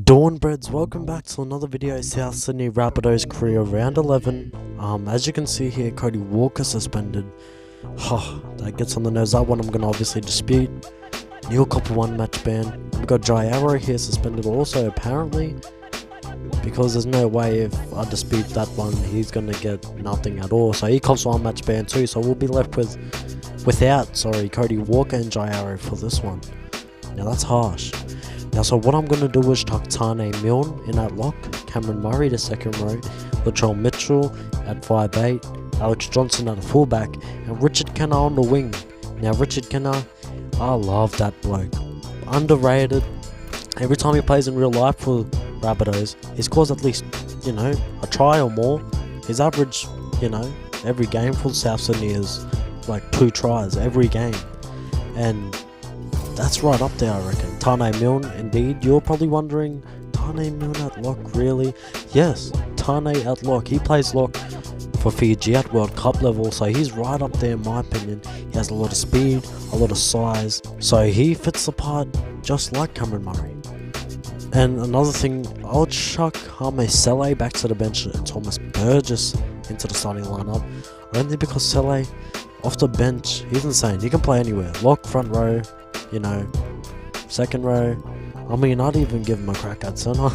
Dawnbreds, welcome back to another video. South Sydney Rabbitohs career round 11. As you can see here, Cody Walker suspended. That gets on the nose. That one I'm gonna obviously dispute. Neil Copper 1 match ban. We got Jai Arrow here suspended also apparently, because there's no way if I dispute that one he's gonna get nothing at all. So he cops 1 match ban too. So we'll be left without Cody Walker and Jai Arrow for this one. Now that's harsh. Now, so what I'm going to do is chuck Tane Milne in at lock, Cameron Murray to second row, Latrell Mitchell at 5'8", Alex Johnson at a fullback, and Richard Kenner on the wing. Now, Richard Kenner, I love that bloke. Underrated. Every time he plays in real life for Rabbitohs, he scores at least, a try or more. His average, every game for South Sydney is like 2 tries every game. And that's right up there, I reckon. Tane Milne, indeed. You're probably wondering, Tane Milne at lock, really? Yes, Tane at lock. He plays lock for Fiji at World Cup level, so he's right up there in my opinion. He has a lot of speed, a lot of size, so he fits the part just like Cameron Murray. And another thing, I'll chuck Hame Sele back to the bench and Thomas Burgess into the starting lineup, only because Sele, off the bench, he's insane. He can play anywhere. Lock, front row, second row. I mean, I'd even give him a crack at centre.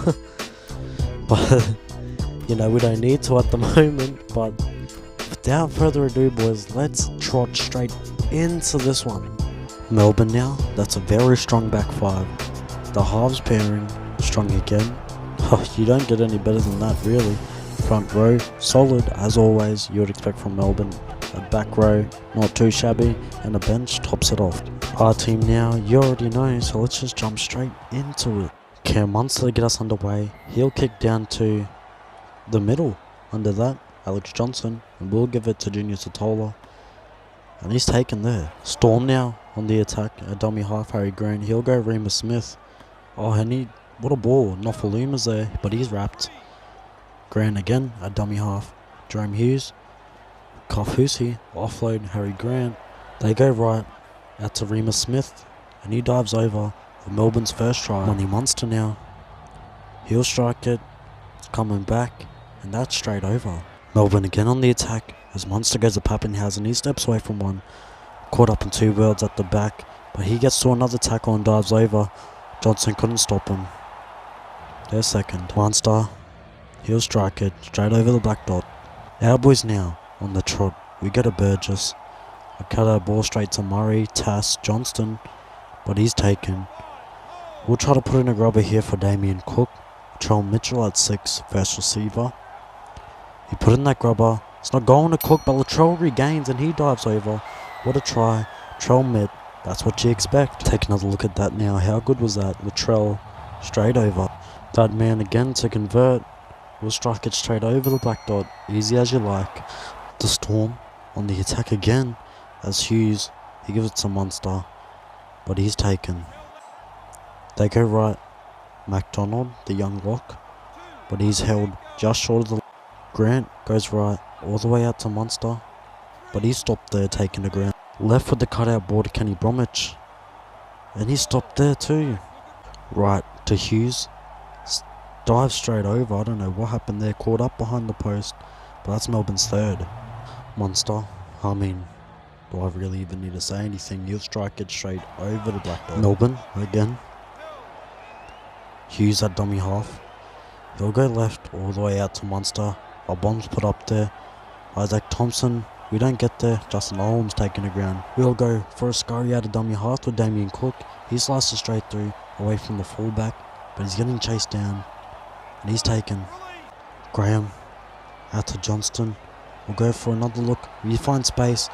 But, we don't need to at the moment. But without further ado, boys, let's trot straight into this one. Melbourne now, that's a very strong back 5. The halves pairing, strong again. You don't get any better than that, really. Front row, solid, as always, you would expect from Melbourne. A back row, not too shabby, and a bench tops it off. Our team now, you already know, so let's just jump straight into it. Cam Munster to get us underway. He'll kick down to the middle. Under that, Alex Johnson, and we'll give it to Junior Satola. And he's taken there. Storm now on the attack, a dummy half, Harry Green. He'll go Remus Smith. And what a ball. Nofaluma's there, but he's wrapped. Grant again, a dummy half. Jerome Hughes. Kofusi, offload Harry Grant. They go right out to Remus Smith, and he dives over for Melbourne's first try. Money Munster now. He'll strike it. It's coming back, and that's straight over. Melbourne again on the attack as Munster goes to Pappenhausen. He steps away from one. Caught up in 2 worlds at the back, but he gets to another tackle and dives over. Johnson couldn't stop him. Their second. Munster. He'll strike it straight over the black dot. Our boys now on the trot. We get a Burgess. I cut our ball straight to Murray, Tass, Johnston, but he's taken. We'll try to put in a grubber here for Damien Cook. Latrell Mitchell at 6, first receiver. He put in that grubber. It's not going to Cook, but Latrell regains and he dives over. What a try. Latrell mid. That's what you expect. Take another look at that now. How good was that? Latrell straight over. That man again to convert. We'll strike it straight over the black dot. Easy as you like. The Storm on the attack again. As Hughes, he gives it to Munster, but he's taken. They go right. MacDonald, the young lock, but he's held just short of the. Grant goes right all the way out to Munster, but he's stopped there taking the ground. Left with the cutout ball to Kenny Bromwich, and he stopped there too. Right to Hughes. Dive straight over. I don't know what happened there. Caught up behind the post, but that's Melbourne's third. Munster, I mean, do I really even need to say anything? He'll strike it straight over the black dot. Melbourne again. Hughes at dummy half. He'll go left all the way out to Munster. Our bomb's put up there. Isaac Thompson. We don't get there. Justin Holmes taking the ground. We'll go for a scurry out of dummy half with Damien Cook. He slices straight through away from the fullback, but he's getting chased down. And he's taken. Graham out to Johnston. We'll go for another look. We find space.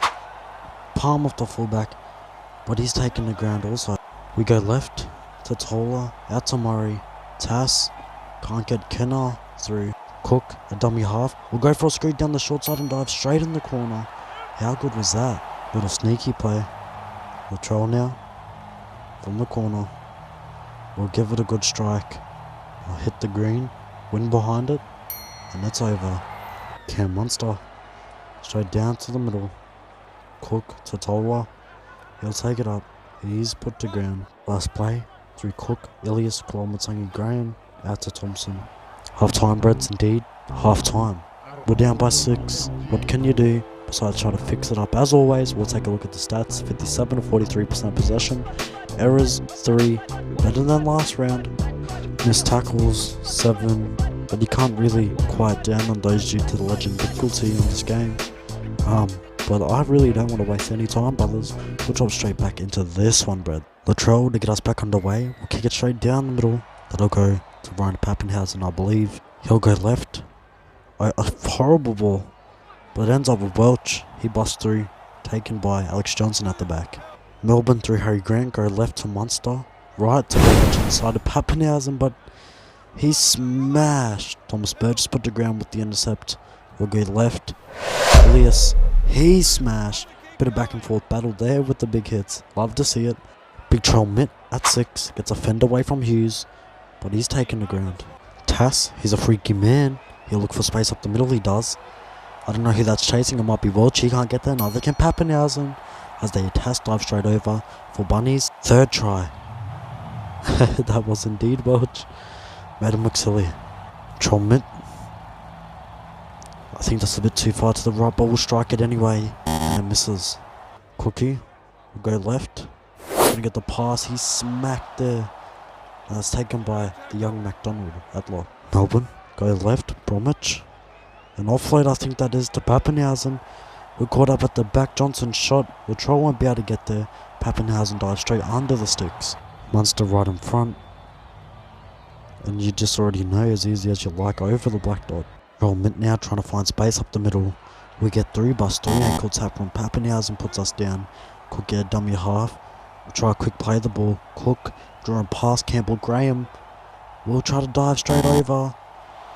Palm off the fullback, but he's taken the ground also. We go left to Tola, out to Murray. Tass can't get Kenner through. Cook, a dummy half. We'll go for a screed down the short side and dive straight in the corner. How good was that? Little sneaky play. Latrell now from the corner. We'll give it a good strike. I'll hit the green, win behind it, and it's over. Cam Munster straight down to the middle. Cook to Tolwa. He'll take it up. He's put to ground. Last play through Cook, Ilias, Kolomatangi, Graham. Out to Thompson. Half time, Breds, indeed. Half time. We're down by 6. What can you do besides try to fix it up? As always, we'll take a look at the stats. 57 to 43% possession. Errors, 3. Better than last round. Missed tackles, 7. But you can't really quiet down on those due to the legend difficulty in this game. But I really don't want to waste any time, brothers. We'll drop straight back into this one, Brad. Latrell to get us back underway. We'll kick it straight down the middle. That'll go to Ryan Pappenhausen, I believe. He'll go left. A horrible ball. But it ends up with Welch. He busts through. Taken by Alex Johnson at the back. Melbourne through Harry Grant. Go left to Munster. Right to Welch inside of Pappenhausen. But he smashed. Thomas Burgess put the ground with the intercept. We'll go left. Elias. He smashed. Bit of back and forth battle there with the big hits. Love to see it. Big Troll Mitt at 6. Gets a fend away from Hughes. But he's taken the ground. Tass, he's a freaky man. He'll look for space up the middle, he does. I don't know who that's chasing. It might be Welch. He can't get there. Neither can Pappenhausen. As they Tass dive straight over for Bunnies. Third try. That was indeed Welch. Madam McSilly. Troll Mitt. I think that's a bit too far to the right, but we'll strike it anyway. And it misses. Cookie will go left. Gonna get the pass. He's smacked there. And that's taken by the young McDonald at lock. Melbourne go left. Bromwich. An offload, I think that is, to Pappenhausen. We're caught up at the back. Johnson shot. Latrell won't be able to get there. Pappenhausen dives straight under the sticks. Munster right in front. And you just already know, as easy as you like, over the black dot. Roll Mint now trying to find space up the middle. We get through, bust 3 ankle tap from Pappenhausen puts us down. Cook get a dummy half. We'll try a quick play the ball. Cook drawing past Campbell Graham. We'll try to dive straight over.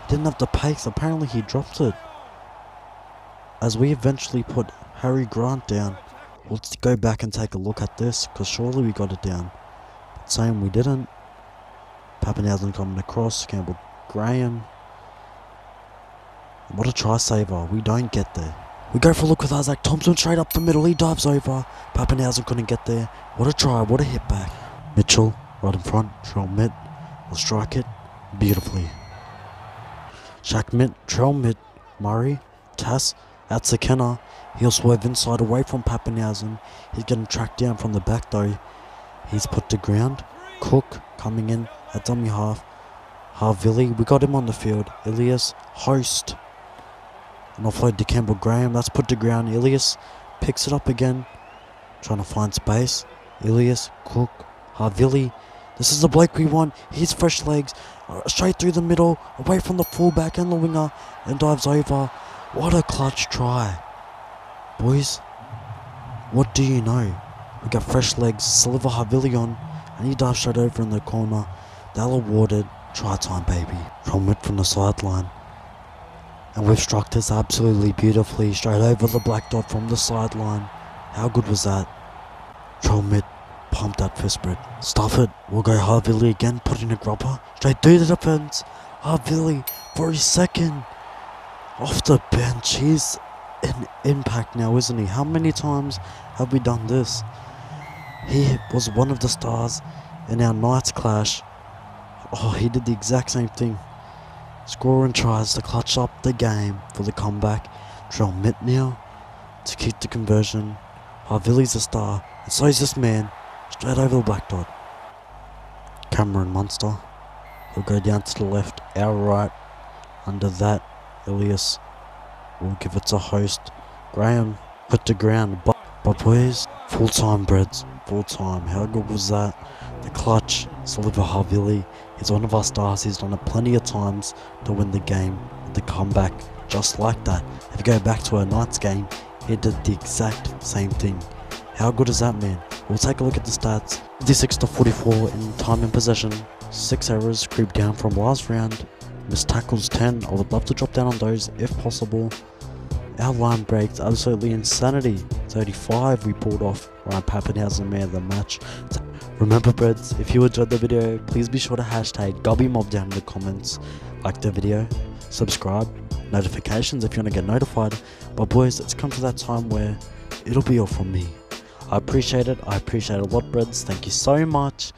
Didn't have the pace. Apparently he dropped it. As we eventually put Harry Grant down. Let's go back and take a look at this, because surely we got it down. But saying we didn't. Pappenhausen coming across. Campbell Graham. What a try saver. We don't get there. We go for a look with Isaac Thompson straight up the middle. He dives over. Pappenhausen couldn't get there. What a try. What a hit back. Mitchell right in front. Trell Mitt will strike it beautifully. Shaq Mitt. Trell Mitt. Murray. Tass. Out to Kenner. He'll swerve inside away from Pappenhausen. He's getting tracked down from the back though. He's put to ground. Cook coming in at dummy half. Harvilli. We got him on the field. Elias. Host. An offload to Campbell Graham. That's put to ground. Elias picks it up again. Trying to find space. Elias. Cook. Harvilli. This is the bloke we want. He's fresh legs. Straight through the middle. Away from the fullback and the winger. And dives over. What a clutch try. Boys. What do you know? We got fresh legs. Sliver Harvilli on. And he dives straight over in the corner. They'll award it. Try time, baby. From it from the sideline. And we've struck this absolutely beautifully. Straight over the black dot from the sideline. How good was that? Troll Mitt. Pump that fist, Brett. Stuff it. We'll go Harvilli again. Put in a grubber. Straight through the defense. Harvilli for his second. Off the bench. He's an impact now, isn't he? How many times have we done this? He was one of the stars in our Knights clash. Oh, he did the exact same thing. Scoring tries to clutch up the game for the comeback. Trell Mitt now to keep the conversion. Harvilli's a star, and so is this man. Straight over the black dot. Cameron Munster will go down to the left, our right. Under that, Elias will give it to Host. Graham put to ground, but boys, full time, Breds, full time. How good was that? The clutch, Sliver Harvilli. He's one of our stars. He's done it plenty of times to win the game. The comeback, just like that. If you go back to our Knights game, he did the exact same thing. How good is that, man? We'll take a look at the stats. 56 to 44 in time and possession. 6 errors creep down from last round. Missed tackles 10. I would love to drop down on those if possible. Our line breaks, absolutely insanity. 35 we pulled off. Ryan Pappenhausen man of the match. Remember, Breds, if you enjoyed the video, please be sure to hashtag GubbyMob down in the comments. Like the video, subscribe, notifications if you want to get notified. But boys, it's come to that time where it'll be all from me. I appreciate it. I appreciate it a lot, Breds. Thank you so much.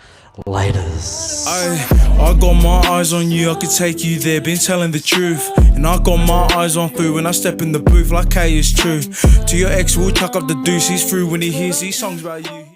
Laters. I got my eyes on you, I could take you there, been telling the truth. And I got my eyes on food when I step in the booth, like hey, it's true. To your ex, we'll chuck up the deuce, he's through when he hears these songs about you.